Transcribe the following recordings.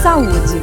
Saúde.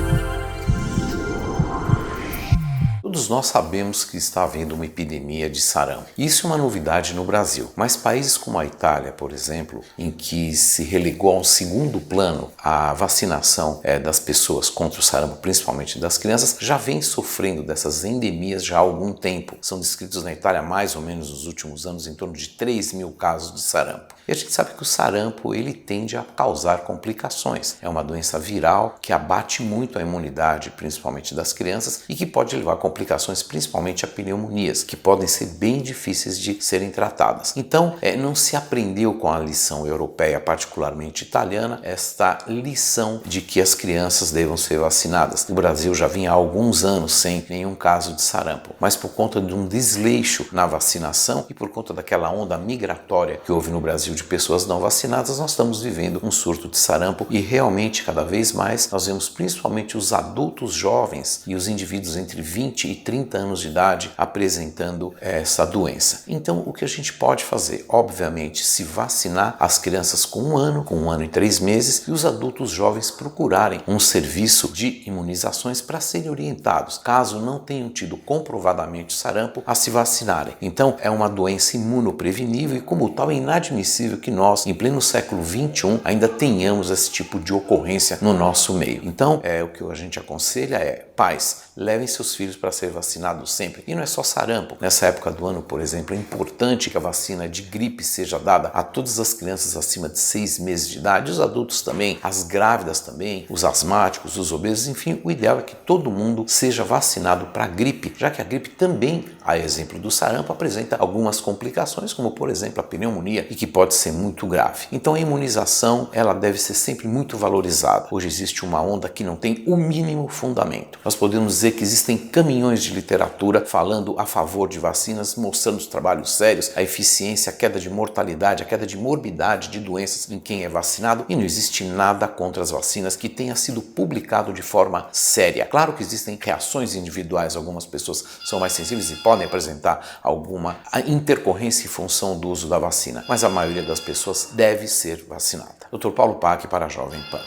Todos nós sabemos que está havendo uma epidemia de sarampo. Isso é uma novidade no Brasil, mas países como a Itália, por exemplo, em que se relegou a um segundo plano a vacinação das pessoas contra o sarampo, principalmente das crianças, já vem sofrendo dessas endemias já há algum tempo. São descritos na Itália, mais ou menos nos últimos anos, em torno de 3 mil casos de sarampo. E a gente sabe que o sarampo ele tende a causar complicações. É uma doença viral que abate muito a imunidade, principalmente das crianças, e que pode levar a complicações, principalmente a pneumonias, que podem ser bem difíceis de serem tratadas. Então, não se aprendeu com a lição europeia, particularmente italiana, esta lição de que as crianças devam ser vacinadas. O Brasil já vinha há alguns anos sem nenhum caso de sarampo, mas por conta de um desleixo na vacinação e por conta daquela onda migratória que houve no Brasil de pessoas não vacinadas, nós estamos vivendo um surto de sarampo e realmente cada vez mais nós vemos principalmente os adultos jovens e os indivíduos entre 20 e 30 anos de idade apresentando essa doença. Então o que a gente pode fazer? Obviamente se vacinar as crianças com um ano e 3 meses e os adultos jovens procurarem um serviço de imunizações para serem orientados, caso não tenham tido comprovadamente sarampo, a se vacinarem. Então é uma doença imunoprevenível e como tal é inadmissível que nós, em pleno século XXI, ainda tenhamos esse tipo de ocorrência no nosso meio. Então, o que a gente aconselha pais, levem seus filhos para ser vacinados sempre. E não é só sarampo. Nessa época do ano, por exemplo, é importante que a vacina de gripe seja dada a todas as crianças acima de 6 meses de idade, os adultos também, as grávidas também, os asmáticos, os obesos, enfim, o ideal é que todo mundo seja vacinado para a gripe, já que a gripe também, a exemplo do sarampo, apresenta algumas complicações, como por exemplo a pneumonia, e que pode ser muito grave. Então a imunização, ela deve ser sempre muito valorizada. Hoje existe uma onda que não tem o mínimo fundamento. Nós podemos dizer que existem caminhões de literatura falando a favor de vacinas, mostrando os trabalhos sérios, a eficiência, a queda de mortalidade, a queda de morbidade de doenças em quem é vacinado, e não existe nada contra as vacinas que tenha sido publicado de forma séria. Claro que existem reações individuais, algumas pessoas são mais sensíveis e podem apresentar alguma intercorrência em função do uso da vacina, mas a maioria das pessoas deve ser vacinada. Dr. Paulo Pac para a Jovem Pan.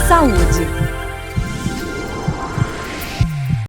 Saúde.